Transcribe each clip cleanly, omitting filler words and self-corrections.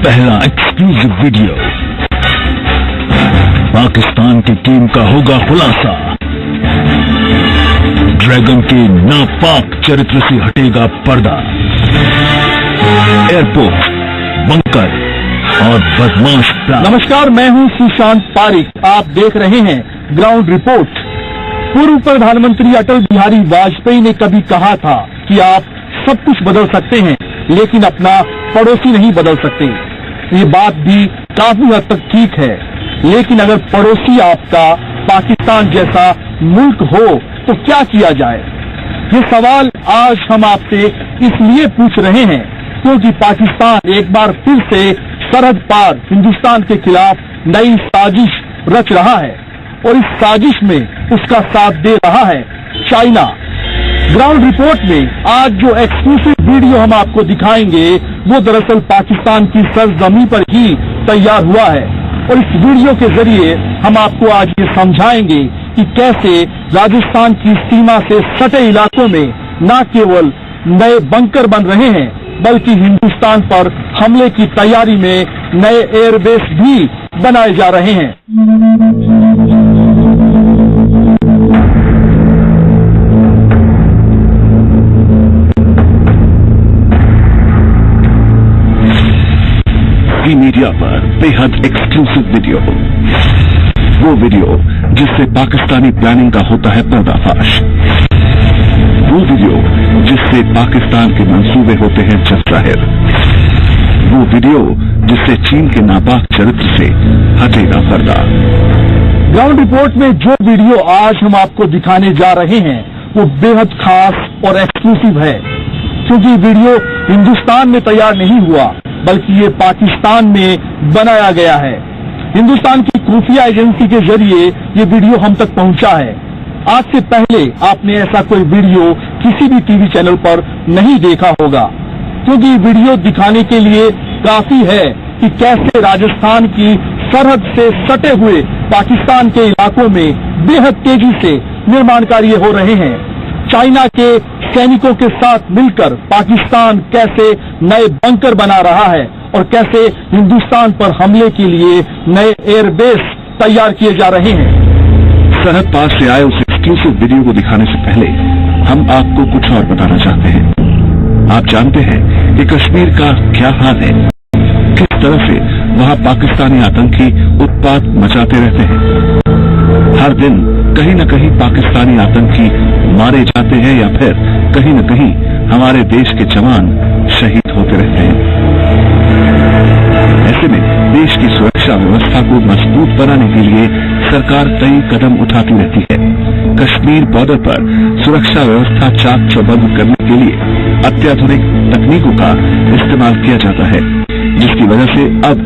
पहला exclusive video. Pakistan की team का होगा खुलासा। ड्रैगन के नापाक चरित्र से हटेगा पर्दा। एयरपोर्ट, बंकर और बदमाश प्लान। नमस्कार, मैं हूं सुशांत पारिक। आप देख रहे हैं ग्राउंड रिपोर्ट। पूर्व प्रधानमंत्री अटल बिहारी वाजपेयी ने कभी कहा था कि आप सब कुछ बदल सकते हैं, लेकिन अपना पड़ोसी नहीं बदल सकते। ये बात भी काफी हद तक ठीक है, लेकिन अगर पड़ोसी आपका पाकिस्तान जैसा मुल्क हो तो क्या किया जाए? ये सवाल आज हम आपसे इसलिए पूछ रहे हैं क्योंकि पाकिस्तान एक बार फिर से सरहद पार हिंदुस्तान के खिलाफ नई साजिश रच रहा है और इस साजिश में उसका साथ दे रहा है चाइना। ग्राउंड रिपोर्ट में आज जो एक्सक्लूसिव वीडियो हम आपको दिखाएंगे वो दरअसल पाकिस्तान की सरजमीं पर ही तैयार हुआ है और इस वीडियो के जरिए हम आपको आज ये समझाएंगे कि कैसे राजस्थान की सीमा से सटे इलाकों में न केवल नए बंकर बन रहे हैं बल्कि हिंदुस्तान पर हमले की तैयारी में नए एयरबेस भी बनाए जा रहे हैं। मीडिया पर बेहद एक्सक्लूसिव वीडियो, वो वीडियो जिससे पाकिस्तानी प्लानिंग का होता है पर्दाफाश, वो वीडियो जिससे पाकिस्तान के मंसूबे होते हैं जग जाहिर, वो वीडियो जिससे चीन के नापाक चरित्र से हटेगा पर्दा। ग्राउंड रिपोर्ट में जो वीडियो आज हम आपको दिखाने जा रहे हैं वो बेहद खास और एक्सक्लूसिव है, क्योंकि वीडियो हिंदुस्तान में तैयार नहीं हुआ बल्कि ये पाकिस्तान में बनाया गया है। हिंदुस्तान की खुफिया एजेंसी के जरिए ये वीडियो हम तक पहुंचा है। आज से पहले आपने ऐसा कोई वीडियो किसी भी टीवी चैनल पर नहीं देखा होगा, क्योंकि वीडियो दिखाने के लिए काफी है कि कैसे राजस्थान की सरहद से सटे हुए पाकिस्तान के इलाकों में बेहद तेजी से निर्माण कार्य हो रहे हैं। चाइना के सैनिकों के साथ मिलकर पाकिस्तान कैसे नए बंकर बना रहा है और कैसे हिंदुस्तान पर हमले के लिए नए एयरबेस तैयार किए जा रहे हैं। सरहद पार से आए उस एक्सक्लूसिव वीडियो को दिखाने से पहले हम आपको कुछ और बताना चाहते हैं। आप जानते हैं कि कश्मीर का क्या हाल है, किस तरह से वहां पाकिस्तानी आतंकी उत्पात मचाते रहते हैं। हर दिन कहीं न कहीं पाकिस्तानी आतंकी मारे जाते हैं या फिर कहीं न कहीं हमारे देश के जवान शहीद होते रहते हैं। ऐसे में देश की सुरक्षा व्यवस्था को मजबूत बनाने के लिए सरकार कई कदम उठाती रहती है। कश्मीर बॉर्डर पर सुरक्षा व्यवस्था चाक चौबंद करने के लिए अत्याधुनिक तकनीकों का इस्तेमाल किया जाता है, जिसकी वजह से अब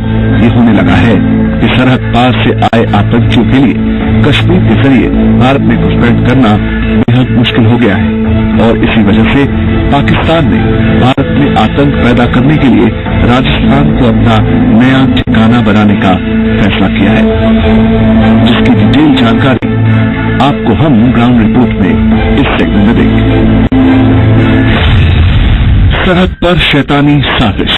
ये होने लगा है कि सरहद पार से आए आतंकियों के लिए कश्मीर के जरिए भारत में घुसपैठ करना बेहद मुश्किल हो गया है और इसी वजह से पाकिस्तान ने भारत में आतंक पैदा करने के लिए राजस्थान को अपना नया ठिकाना बनाने का फैसला किया है, जिसकी डिटेल जानकारी आपको हम ग्राउंड रिपोर्ट में इस सेगमेंट में देंगे। सरहद पर शैतानी साजिश।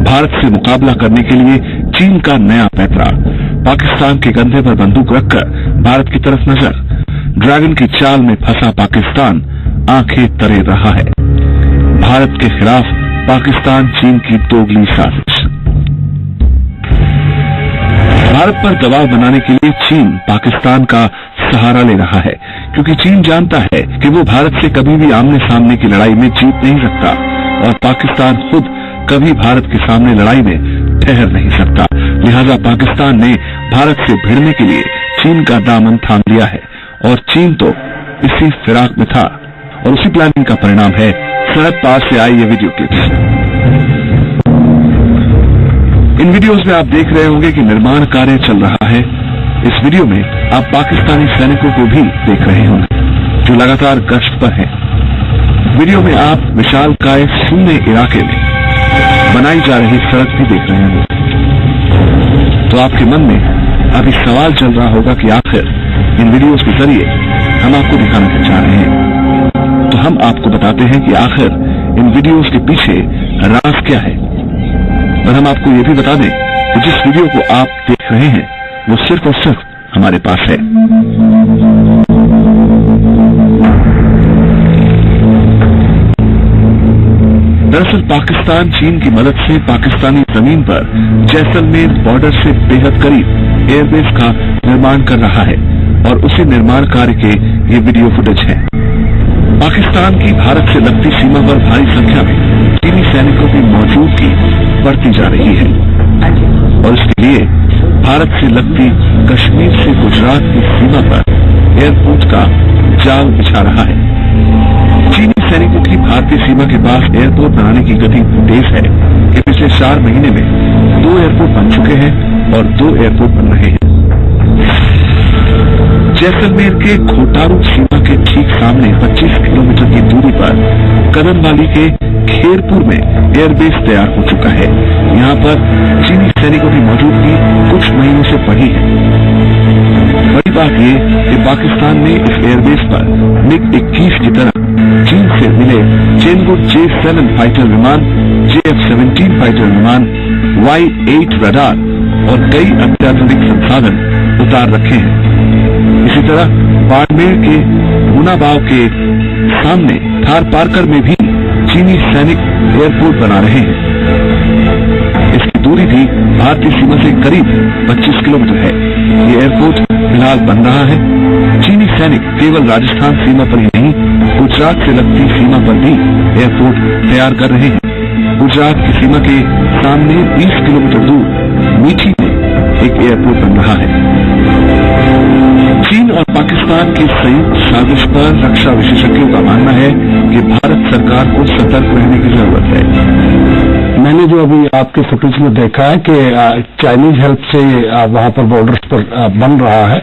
भारत से मुकाबला करने के लिए चीन का नया पैतरा। पाकिस्तान के कंधे पर बंदूक रखकर भारत की तरफ नजर। ड्रैगन की चाल में फंसा पाकिस्तान आंखें तरे रहा है। भारत के खिलाफ पाकिस्तान चीन की दोगली साजिश। भारत पर दबाव बनाने के लिए चीन पाकिस्तान का सहारा ले रहा है, क्योंकि चीन जानता है कि वो भारत से कभी भी आमने सामने की लड़ाई में जीत नहीं सकता और पाकिस्तान खुद कभी भारत के सामने लड़ाई में ठहर नहीं सकता। लिहाजा पाकिस्तान ने भारत से भिड़ने के लिए चीन का दामन थाम लिया है और चीन तो इसी फिराक में था और उसी प्लानिंग का परिणाम है सरहद पार से आई ये वीडियो क्लिप्स। इन वीडियोस में आप देख रहे होंगे कि निर्माण कार्य चल रहा है। इस वीडियो में आप पाकिस्तानी सैनिकों को भी देख रहे होंगे जो लगातार गश्त पर हैं। वीडियो में आप विशालकाय शून्य इलाके में बनाई जा रही सड़क भी देख रहे होंगे। तो आपके मन में अभी सवाल चल रहा होगा कि आखिर इन वीडियोस के जरिए हम आपको दिखाना क्या चाह रहे हैं। तो हम आपको बताते हैं कि आखिर इन वीडियोस के पीछे राज क्या है। और हम आपको ये भी बता दें कि जिस वीडियो को आप देख रहे हैं वो सिर्फ और सिर्फ हमारे पास है। दरअसल पाकिस्तान चीन की मदद से पाकिस्तानी जमीन पर जैसलमेर बॉर्डर से बेहद करीब एयरबेस का निर्माण कर रहा है और उसी निर्माण कार्य के ये वीडियो फुटेज है। पाकिस्तान की भारत से लगती सीमा पर भारी संख्या में चीनी सैनिकों की मौजूदगी बढ़ती जा रही है और इसके लिए भारत से लगती कश्मीर से गुजरात की सीमा पर एयरपोर्ट का जाल बिछा रहा है। चीनी सैनिकों की भारतीय सीमा के पास एयरपोर्ट बनाने की गति तेज है कि पिछले 4 महीने में 2 एयरपोर्ट बन चुके हैं और 2 एयरपोर्ट बन रहे हैं। जैसलमेर के घोटारू सीमा के ठीक सामने 25 किलोमीटर की दूरी पर कदमवाली के खेरपुर में एयरबेस तैयार हो चुका है। यहाँ पर चीनी सैनिकों की मौजूदगी कुछ महीनों से बढ़ी है। बड़ी बात ये कि पाकिस्तान ने इस एयरबेस पर MiG-21 की तरह चीन से मिले चेनगुड J-7 फाइटर विमान, JF-17 फाइटर विमान, Y-8 रडार और कई अत्याधुनिक संसाधन उतार रखे हैं। इसी तरह बाड़मेर के मुनाबाव के सामने थार पार्कर में भी चीनी सैनिक एयरपोर्ट बना रहे हैं। इसकी दूरी भी भारतीय सीमा से करीब 25 किलोमीटर है। ये एयरपोर्ट फिलहाल बन रहा है। चीनी सैनिक केवल राजस्थान सीमा पर ही नहीं, गुजरात से लगती सीमा पर भी एयरपोर्ट तैयार कर रहे हैं। गुजरात की सीमा के सामने 20 किलोमीटर दूर मीठी में एक एयरपोर्ट बन रहा है। चीन और पाकिस्तान की संयुक्त साजिश पर रक्षा विशेषज्ञों का मानना है कि भारत सरकार को सतर्क रहने की जरूरत है। मैंने जो अभी आपके फुटेज में देखा है कि चाइनीज हेल्प से वहां पर बॉर्डर्स पर बन रहा है,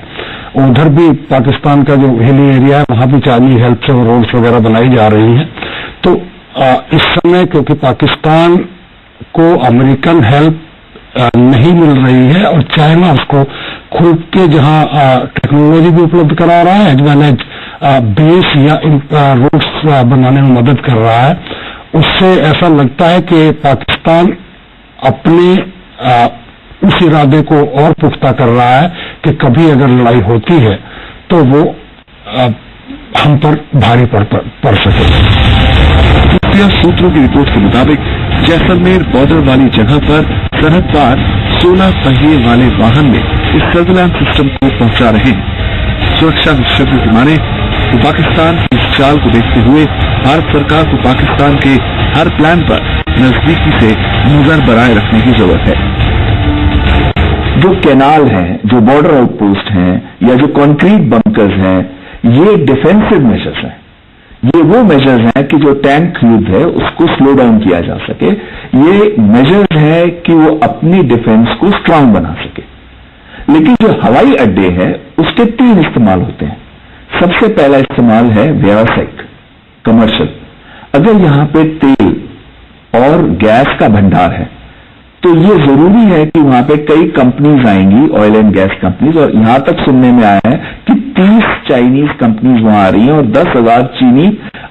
उधर भी पाकिस्तान का जो हिली एरिया है वहां भी चाइनीज हेल्प से रोड्स वगैरह बनाई जा रही हैं। तो इस समय क्योंकि पाकिस्तान को अमेरिकन हेल्प नहीं मिल रही है और चाइना उसको खुद के जहां टेक्नोलॉजी भी उपलब्ध करा रहा है एज वेल एज बेस या रोड्स बनाने में मदद कर रहा है, उससे ऐसा लगता है कि पाकिस्तान अपने उस इरादे को और पुख्ता कर रहा है कि कभी अगर लड़ाई होती है तो वो हम पर भारी पड़ सके। खुफिया सूत्रों की रिपोर्ट के मुताबिक जैसलमेर बॉर्डर वाली जगह पर सरहद पार 16 पहिए वाले वाहन में इस सर्विलांस सिस्टम को पहुंचा रहे हैं। सुरक्षा विशेषज्ञों की माने तो पाकिस्तान की इस चाल को देखते हुए भारत सरकार को पाकिस्तान के हर प्लान पर नजदीकी से नजर बनाए रखने की जरूरत है। जो कैनाल हैं, जो बॉर्डर आउटपोस्ट हैं या जो कंक्रीट बंकर्स हैं, ये डिफेंसिव मेजर्स हैं। ये वो मेजर्स हैं कि जो टैंक युद्ध है उसको स्लो डाउन किया जा सके। ये मेजर्स हैं कि वो अपनी डिफेंस को स्ट्रांग बना सके। लेकिन जो हवाई अड्डे हैं उसके 3 इस्तेमाल होते हैं। सबसे पहला इस्तेमाल है व्यावसायिक, कमर्शियल। अगर यहां पे तेल और गैस का भंडार है तो ये जरूरी है कि वहां पे कई कंपनीज आएंगी, ऑयल एंड गैस कंपनीज, और यहां तक सुनने में आया है कि 30 चाइनीज कंपनीज वहां आ रही हैं और 10,000 चीनी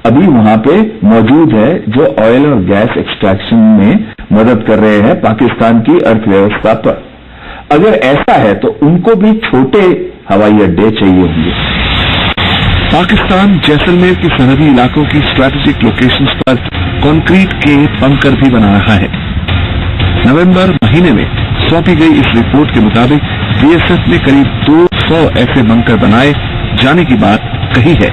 अभी वहां पे मौजूद है जो ऑयल और गैस एक्सट्रैक्शन में मदद कर रहे हैं पाकिस्तान की अर्थव्यवस्था पर। अगर ऐसा है तो उनको भी छोटे हवाई अड्डे चाहिए होंगे। पाकिस्तान जैसलमेर के सरहदी इलाकों की स्ट्रैटेजिक लोकेशंस पर कंक्रीट के बंकर भी बना रहा है। नवंबर महीने में सौंपी गई इस रिपोर्ट के मुताबिक बीएसएफ ने करीब 200 ऐसे बंकर बनाए जाने की बात कही है।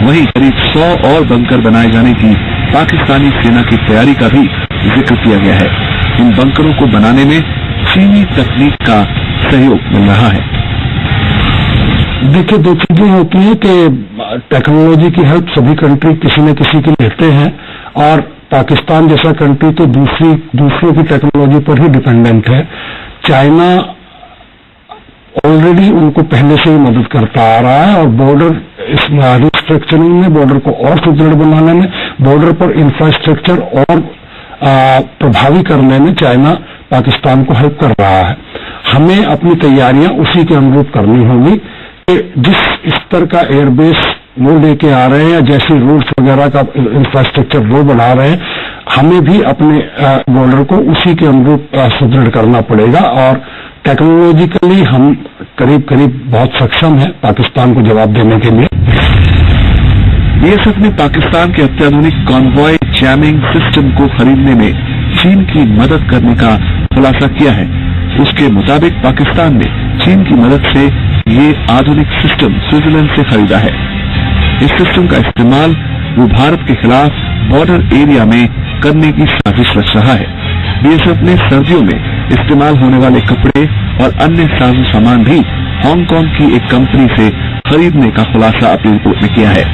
वहीं करीब 100 और बंकर बनाए जाने की पाकिस्तानी सेना की तैयारी का भी जिक्र किया गया है। इन बंकरों को बनाने में चीनी तकनीक का सहयोग मिल रहा है। देखिए, 2 चीजें होती हैं कि टेक्नोलॉजी की हेल्प सभी कंट्री किसी न किसी की लेते हैं और पाकिस्तान जैसा कंट्री तो दूसरों की टेक्नोलॉजी पर ही डिपेंडेंट है। चाइना ऑलरेडी उनको पहले से ही मदद करता आ रहा है और बॉर्डर रिस्ट्रक्चरिंग में, बॉर्डर को और सुदृढ़ बनाने में, बॉर्डर पर इंफ्रास्ट्रक्चर और प्रभावी करने में चाइना पाकिस्तान को हेल्प कर रहा है। हमें अपनी तैयारियां उसी के अनुरूप करनी होगी कि जिस स्तर का एयरबेस वो लेके आ रहे हैं या जैसी रोड्स वगैरह का इंफ्रास्ट्रक्चर वो बढ़ा रहे हैं, हमें भी अपने बॉर्डर को उसी के अनुरूप सुदृढ़ करना पड़ेगा और टेक्नोलॉजिकली हम करीब करीब बहुत सक्षम है पाकिस्तान को जवाब देने के लिए। बीएसएफ ने पाकिस्तान के अत्याधुनिक कॉन्वॉय जैमिंग सिस्टम को खरीदने में चीन की मदद करने का खुलासा किया है। उसके मुताबिक पाकिस्तान ने चीन की मदद से ये आधुनिक सिस्टम स्विट्जरलैंड से खरीदा है। इस सिस्टम का इस्तेमाल वो भारत के खिलाफ बॉर्डर एरिया में करने की साजिश रच रहा है। बीएसएफ ने सर्दियों में इस्तेमाल होने वाले कपड़े और अन्य साजो सामान भी हांगकांग की एक कंपनी से खरीदने का खुलासा अपनी रिपोर्ट में किया है।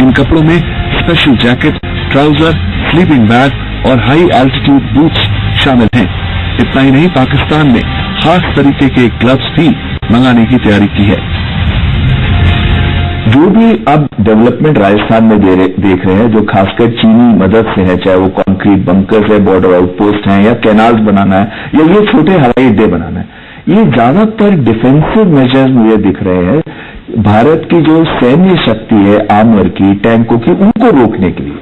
इन कपड़ों में special jacket, trouser, sleeping bag और हाई एल्टीट्यूड बूट्स शामिल हैं। इतना ही नहीं, पाकिस्तान ने खास तरीके के ग्लव्स भी मंगाने की तैयारी की है। जो भी अब डेवलपमेंट राजस्थान में देख रहे हैं, जो खासकर चीनी मदद से है, चाहे वो कंक्रीट बंकर्स है, बॉर्डर आउटपोस्ट हैं या कैनाल्स बनाना है या ये छोटे हवाई अड्डे बनाना है, ये ज्यादातर डिफेंसिव मेजर्स मुझे दिख रहे हैं भारत की जो सैन्य शक्ति है, आर्मर की, टैंकों की, उनको रोकने के लिए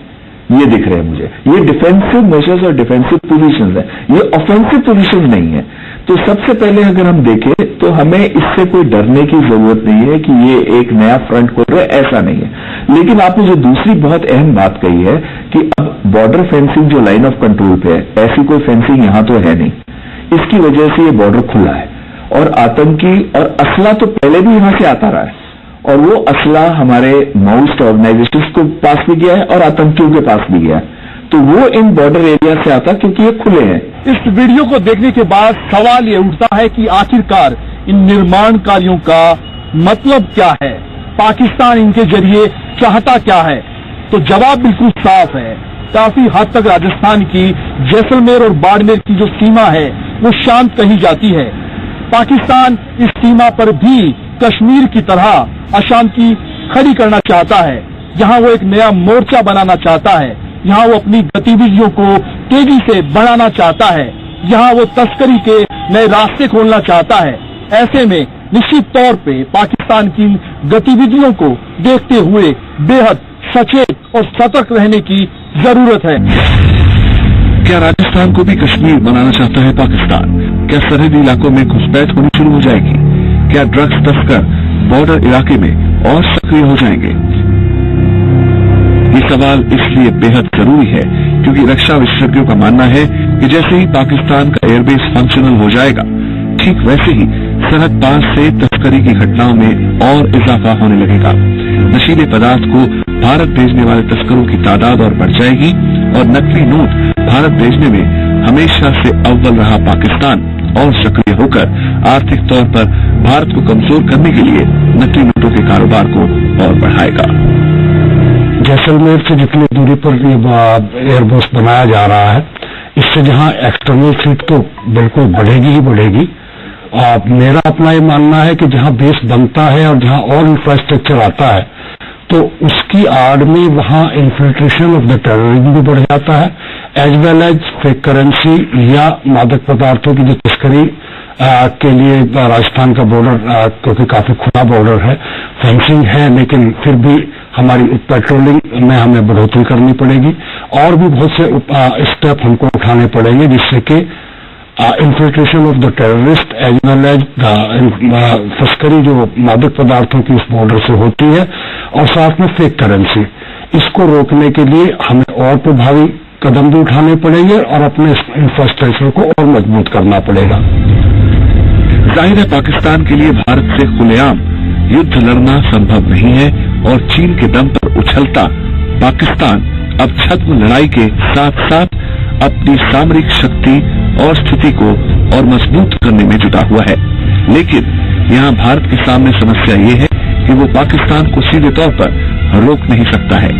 ये दिख रहे हैं मुझे। ये डिफेंसिव मेजर्स और डिफेंसिव पोजीशंस है, ये ऑफेंसिव पोजीशन नहीं है। तो सबसे पहले अगर हम देखें तो हमें इससे कोई डरने की जरूरत नहीं है कि ये एक नया फ्रंट खोल रहा है, ऐसा नहीं है। लेकिन आपने जो दूसरी बहुत अहम बात कही है कि अब बॉर्डर फेंसिंग जो लाइन ऑफ कंट्रोल पे है, ऐसी कोई फेंसिंग यहां तो है नहीं। इसकी वजह से ये बॉर्डर खुला है और आतंकी और असला तो पहले भी यहां से आता रहा है और वो असला हमारे माओइस्ट ऑर्गेनाइजेशंस को पास भी गया है और आतंकियों के पास भी गया है। तो वो इन बॉर्डर एरिया से आता क्योंकि ये खुले हैं। इस वीडियो को देखने के बाद सवाल ये उठता है कि आखिरकार इन निर्माण कार्यों का मतलब क्या है, पाकिस्तान इनके जरिए चाहता क्या है? तो जवाब बिल्कुल साफ है। काफी हद तक राजस्थान की जैसलमेर और बाड़मेर की जो सीमा है वो शांत कही जाती है। पाकिस्तान इस सीमा पर भी कश्मीर की तरह अशांति खड़ी करना चाहता है। यहाँ वो एक नया मोर्चा बनाना चाहता है, यहाँ वो अपनी गतिविधियों को तेजी से बढ़ाना चाहता है, यहाँ वो तस्करी के नए रास्ते खोलना चाहता है। ऐसे में निश्चित तौर पे पाकिस्तान की गतिविधियों को देखते हुए बेहद सचेत और सतर्क रहने की जरूरत है। क्या राजस्थान को भी कश्मीर बनाना चाहता है पाकिस्तान? क्या सरहदी इलाकों में घुसपैठ होनी शुरू हो जाएगी? क्या ड्रग्स तस्कर बॉर्डर इलाके में और सक्रिय हो जाएंगे? ये सवाल इसलिए बेहद जरूरी है क्योंकि रक्षा विशेषज्ञों का मानना है कि जैसे ही पाकिस्तान का एयरबेस फंक्शनल हो जाएगा, ठीक वैसे ही सरहद पार से तस्करी की घटनाओं में और इजाफा होने लगेगा। नशीले पदार्थ को भारत भेजने वाले तस्करों की तादाद और बढ़ जाएगी और नकली नोट भारत भेजने में हमेशा से अव्वल रहा पाकिस्तान और सक्रिय होकर आर्थिक तौर पर भारत को कमजोर करने के लिए नकली नोटों के कारोबार को और बढ़ाएगा। जैसलमेर से जितनी दूरी पर एयरबेस बनाया जा रहा है, इससे जहां एक्सटर्नल थ्रेट तो बिल्कुल बढ़ेगी ही बढ़ेगी। मेरा अपना ये मानना है कि जहां बेस बनता है और जहां और इंफ्रास्ट्रक्चर आता है तो उसकी आड़ में वहां इन्फिल्ट्रेशन ऑफ द टेररिज्म भी बढ़ जाता है, as well as fake currency या मादक पदार्थों की जो तस्करी के लिए राजस्थान का बॉर्डर क्योंकि काफी खुला बॉर्डर है, फेंसिंग है, लेकिन फिर भी हमारी पेट्रोलिंग में हमें बढ़ोतरी करनी पड़ेगी और भी बहुत से स्टेप हमको उठाने पड़ेंगे जिससे कि infiltration of the terrorist as well as तस्करी जो मादक पदार्थों की इस बॉर्डर से होती है और साथ में फेक करेंसी, इसको रोकने के लिए हमें और प्रभावी कदम भी उठाने पड़ेंगे और अपने इंफ्रास्ट्रक्चर को और मजबूत करना पड़ेगा। जाहिर है पाकिस्तान के लिए भारत से खुलेआम युद्ध लड़ना संभव नहीं है और चीन के दम पर उछलता पाकिस्तान अब छद्म लड़ाई के साथ साथ अपनी सामरिक शक्ति और स्थिति को और मजबूत करने में जुटा हुआ है। लेकिन यहाँ भारत के सामने समस्या ये है कि वो पाकिस्तान को सीधे तौर पर रोक नहीं सकता है।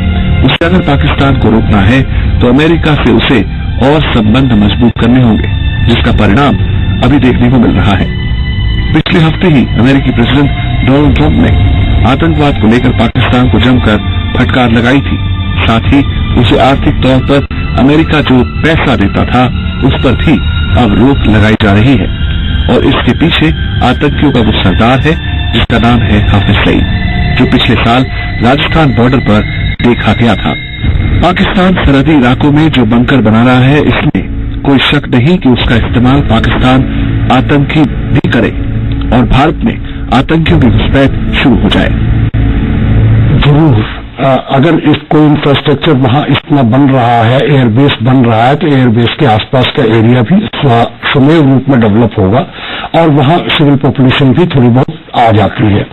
उसे अगर पाकिस्तान को रोकना है तो अमेरिका से उसे और संबंध मजबूत करने होंगे, जिसका परिणाम अभी देखने को मिल रहा है। पिछले हफ्ते ही अमेरिकी प्रेसिडेंट डोनाल्ड ट्रंप ने आतंकवाद को लेकर पाकिस्तान को जमकर फटकार लगाई थी। साथ ही उसे आर्थिक तौर पर अमेरिका जो पैसा देता था उस पर भी अब रोक लगाई जा रही है और इसके पीछे आतंकियों का वो सरदार है जिसका नाम है हाफिज सईद, जो पिछले साल राजस्थान बॉर्डर पर देखा गया था। पाकिस्तान सरहदी इलाकों में जो बंकर बना रहा है, इसमें कोई शक नहीं कि उसका इस्तेमाल पाकिस्तान आतंकी भी करे और भारत में आतंकियों की घुसपैठ शुरू हो जाए। जरूर, अगर इस कोई इंफ्रास्ट्रक्चर वहां इतना बन रहा है, एयरबेस बन रहा है, तो एयरबेस के आसपास का एरिया भी सुमेर रूप में डेवलप होगा और वहां सिविल पॉपुलेशन भी थोड़ी बहुत आ जाती है।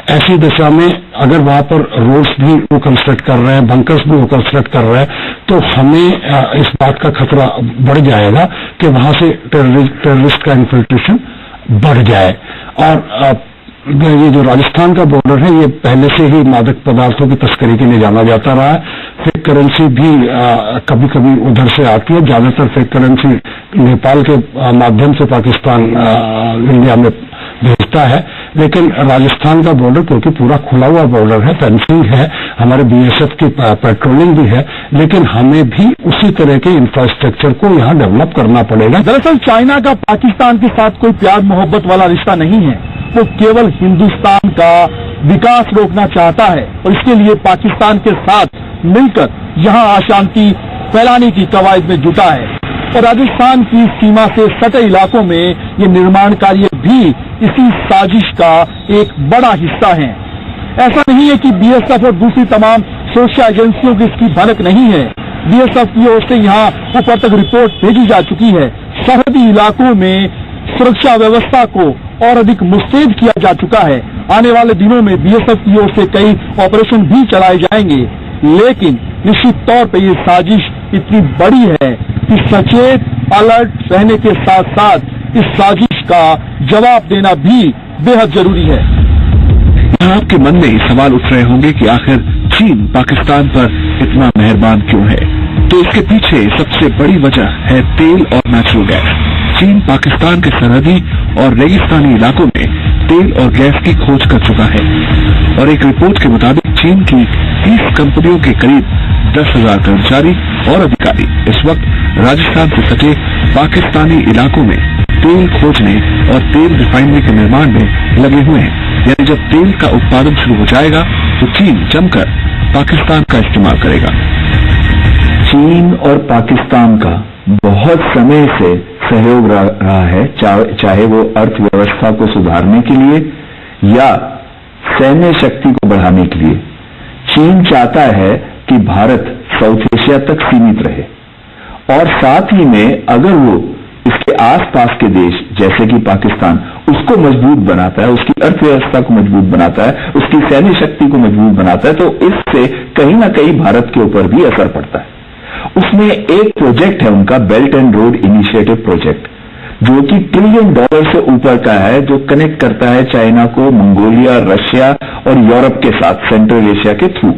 ऐसी दशा में अगर वहां पर रोड्स भी वो कंस्ट्रक्ट कर रहे हैं, बंकर्स भी वो कंस्ट्रक्ट कर रहे हैं, तो हमें इस बात का खतरा बढ़ जाएगा कि वहां से टेररिस्ट का इन्फिल्ट्रेशन बढ़ जाए। और ये जो राजस्थान का बॉर्डर है, ये पहले से ही मादक पदार्थों की तस्करी के लिए जाना जाता रहा है। फेक करेंसी भी कभी कभी उधर से आती है, ज्यादातर फेक करेंसी नेपाल के माध्यम से पाकिस्तान इंडिया में भेजता है। लेकिन राजस्थान का बॉर्डर क्योंकि पूरा खुला हुआ बॉर्डर है, फेंसिंग है, हमारे बीएसएफ की पेट्रोलिंग भी है, लेकिन हमें भी उसी तरह के इंफ्रास्ट्रक्चर को यहाँ डेवलप करना पड़ेगा। दरअसल चाइना का पाकिस्तान के साथ कोई प्यार मोहब्बत वाला रिश्ता नहीं है, वो केवल हिंदुस्तान का विकास रोकना चाहता है और इसके लिए पाकिस्तान के साथ मिलकर यहाँ अशांति फैलाने की कवायद में जुटा है। और राजस्थान की सीमा से सटे इलाकों में ये निर्माण कार्य भी इसी साजिश का एक बड़ा हिस्सा है। ऐसा नहीं है कि बीएसएफ और दूसरी तमाम सुरक्षा एजेंसियों की इसकी भनक नहीं है। बीएसएफ की ओर से यहाँ ऊपर तक रिपोर्ट भेजी जा चुकी है। सरहदी इलाकों में सुरक्षा व्यवस्था को और अधिक मुस्तैद किया जा चुका है। आने वाले दिनों में बीएसएफ की ओर से कई ऑपरेशन भी चलाए जाएंगे, लेकिन निश्चित तौर पर यह साजिश इतनी बड़ी है कि सचेत अलर्ट रहने के साथ साथ इस साजिश का जवाब देना भी बेहद जरूरी है। यहाँ आपके मन में सवाल उठ रहे होंगे कि आखिर चीन पाकिस्तान पर इतना मेहरबान क्यों है? तो इसके पीछे सबसे बड़ी वजह है तेल और नेचुरल गैस। चीन पाकिस्तान के सरहदी और रेगिस्तानी इलाकों में तेल और गैस की खोज कर चुका है और एक रिपोर्ट के मुताबिक चीन की 30 कंपनियों के करीब 10,000 कर्मचारी और अधिकारी इस वक्त राजस्थान से सटे पाकिस्तानी इलाकों में तेल खोजने और तेल रिफाइनरी के निर्माण में लगे हुए हैं। यानी जब तेल का उत्पादन शुरू हो जाएगा तो चीन जमकर पाकिस्तान का इस्तेमाल करेगा। चीन और पाकिस्तान का बहुत समय से सहयोग रहा है, चाहे वो अर्थव्यवस्था को सुधारने के लिए या सैन्य शक्ति को बढ़ाने के लिए। चीन चाहता है कि भारत साउथ एशिया तक सीमित रहे और साथ ही में अगर वो इसके आसपास के देश जैसे कि पाकिस्तान उसको मजबूत बनाता है, उसकी अर्थव्यवस्था को मजबूत बनाता है, उसकी सैन्य शक्ति को मजबूत बनाता है, तो इससे कहीं ना कहीं भारत के ऊपर भी असर पड़ता है। उसमें एक प्रोजेक्ट है उनका belt and road initiative project, जो कि $1 ट्रिलियन से ऊपर का है, जो कनेक्ट करता है चाइना को मंगोलिया, रशिया और यूरोप के साथ सेंट्रल एशिया के थ्रू।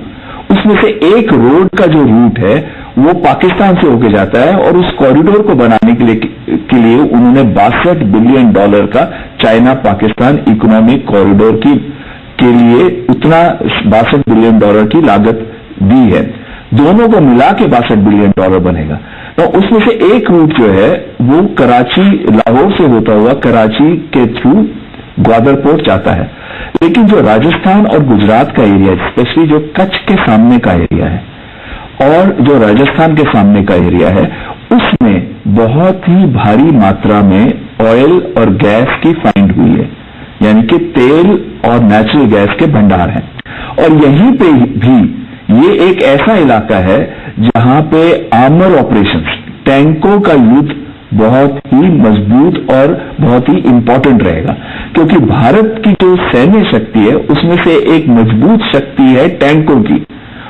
उसमें से एक रोड का जो रूट है वो पाकिस्तान से होके जाता है और उस कॉरिडोर को बनाने के लिए उन्होंने $62 बिलियन का चाइना पाकिस्तान इकोनॉमिक कॉरिडोर के लिए उतना $62 बिलियन की लागत दी है। दोनों को मिला के $62 बिलियन बनेगा। तो उसमें से एक रूट जो है वो कराची, लाहौर से होता हुआ कराची के थ्रू ग्वादर पोर्ट जाता है। लेकिन जो राजस्थान और गुजरात का एरिया, स्पेशली जो कच्छ के सामने का एरिया है और जो राजस्थान के सामने का एरिया है, उसमें बहुत ही भारी मात्रा में ऑयल और गैस की फाइंड हुई है, यानी कि तेल और नेचुरल गैस के भंडार हैं। और यहीं पे भी ये एक ऐसा इलाका है जहां पे आर्मर ऑपरेशंस, टैंकों का युद्ध बहुत ही मजबूत और बहुत ही इंपॉर्टेंट रहेगा, क्योंकि भारत की जो सैन्य शक्ति है उसमें से एक मजबूत शक्ति है टैंकों की,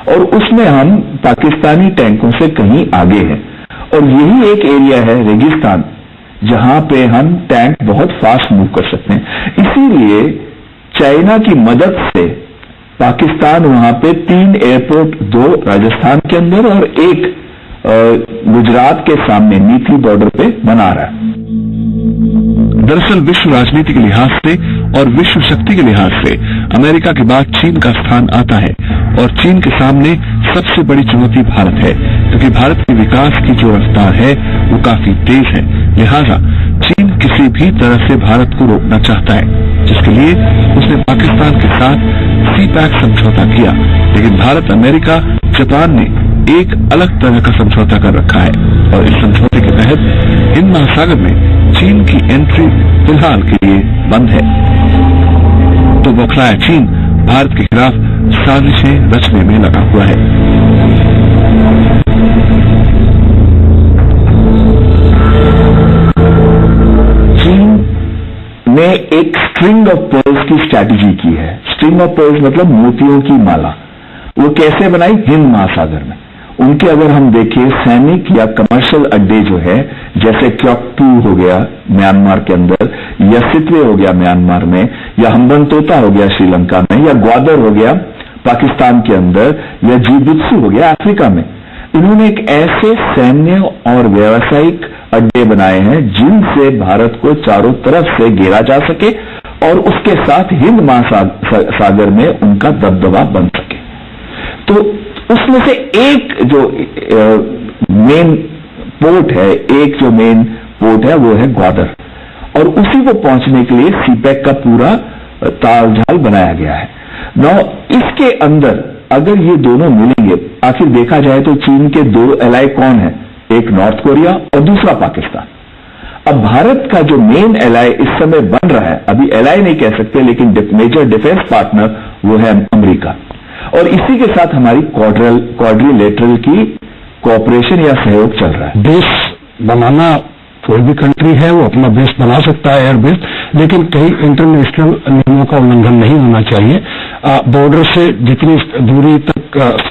और उसमें हम पाकिस्तानी टैंकों से कहीं आगे हैं। और यही एक एरिया है रेगिस्तान जहां पे हम टैंक बहुत फास्ट मूव कर सकते हैं। इसीलिए चाइना की मदद से पाकिस्तान वहां पे 3 एयरपोर्ट, 2 राजस्थान के अंदर और एक गुजरात के सामने नीति बॉर्डर पे बना रहा है। दरअसल विश्व राजनीति के लिहाज से और विश्व शक्ति के लिहाज से अमेरिका के बाद चीन का स्थान आता है और चीन के सामने सबसे बड़ी चुनौती भारत है, क्योंकि भारत के विकास की जो रफ्तार है वो काफी तेज है। लिहाजा चीन किसी भी तरह से भारत को रोकना चाहता है, जिसके लिए उसने पाकिस्तान के साथ CPEC समझौता किया। लेकिन भारत, अमेरिका, जापान ने एक अलग तरह का समझौता कर रखा है और इस समझौते के तहत हिंद महासागर में चीन की एंट्री फिलहाल के लिए बंद है। तो बौखलाया चीन भारत के खिलाफ साजिशें रचने में लगा हुआ है। चीन ने एक स्ट्रिंग ऑफ पर्ल्स की स्ट्रैटेजी की है। स्ट्रिंग ऑफ पर्ल्स मतलब मोतियों की माला। वो कैसे बनाई? हिंद महासागर में। उनके अगर हम देखें सैनिक या कमर्शियल अड्डे जो है, जैसे क्योक्पू हो गया म्यांमार के अंदर, या सितवे हो गया म्यांमार में, या हम्बनतोता हो गया श्रीलंका में, या ग्वादर हो गया पाकिस्तान के अंदर, या जिबुत्सु हो गया अफ्रीका में। इन्होंने एक ऐसे सैन्य और व्यावसायिक अड्डे बनाए हैं जिनसे भारत को चारों तरफ से घेरा जा सके और उसके साथ हिंद महासागर में उनका दबदबा बन सके। तो उसमें से एक जो मेन पोर्ट है, वो है ग्वादर, और उसी को पहुंचने के लिए सीपैक का पूरा तालझाल बनाया गया है। नौ इसके अंदर अगर ये दोनों मिलेंगे, आखिर देखा जाए तो चीन के दो एलाई कौन है? एक नॉर्थ कोरिया और दूसरा पाकिस्तान। अब भारत का जो मेन एलाई इस समय बन रहा है, अभी एलाई नहीं कह सकते लेकिन मेजर डिफेंस पार्टनर, वो है अमेरिका। और इसी के साथ हमारी क्वाड्रिलेटरल की कोऑपरेशन या सहयोग चल रहा है। बेस बनाना, कोई भी कंट्री है वो अपना बेस बना सकता है, एयर बेस, लेकिन कहीं इंटरनेशनल नियमों का उल्लंघन नहीं होना चाहिए। बॉर्डर से जितनी दूरी तक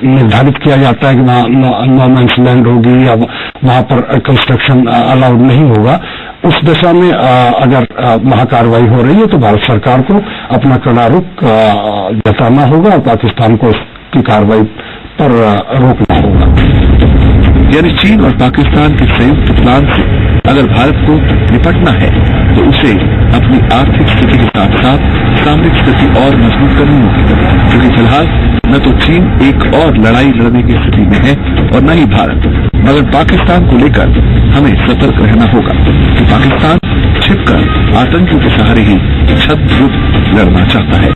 निर्धारित किया जाता है कि वहां नो मैंस लैंड होगी या वहां पर कंस्ट्रक्शन अलाउड नहीं होगा, उस दिशा में अगर वहां कार्रवाई हो रही है तो भारत सरकार को अपना कड़ा रुख जताना होगा और पाकिस्तान को उसकी कार्रवाई पर रोकना होगा। यानी चीन और पाकिस्तान के संयुक्त प्लान से अगर भारत को निपटना है तो उसे अपनी आर्थिक स्थिति के साथ साथ सामरिक स्थिति और मजबूत करनी होगी, क्योंकि फिलहाल न तो चीन एक और लड़ाई लड़ने की स्थिति में है और न ही भारत, मगर पाकिस्तान को लेकर हमें सतर्क रहना होगा कि पाकिस्तान छिपकर आतंकियों के सहारे ही छद्म युद्ध लड़ना चाहता है।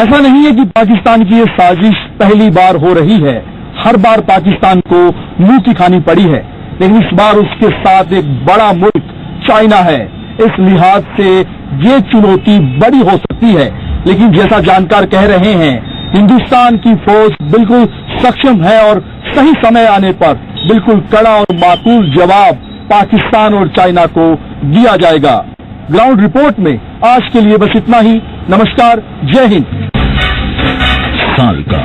ऐसा नहीं है कि पाकिस्तान की ये साजिश पहली बार हो रही है, हर बार पाकिस्तान को मुंह की खानी पड़ी है, लेकिन इस बार उसके साथ एक बड़ा मुल्क चाइना है। इस लिहाज से ये चुनौती बड़ी हो सकती है, लेकिन जैसा जानकार कह रहे हैं, हिंदुस्तान की फौज बिल्कुल सक्षम है और सही समय आने पर बिल्कुल कड़ा और माकूल जवाब पाकिस्तान और चाइना को दिया जाएगा। ग्राउंड रिपोर्ट में आज के लिए बस इतना ही। नमस्कार, जय हिंद। साल का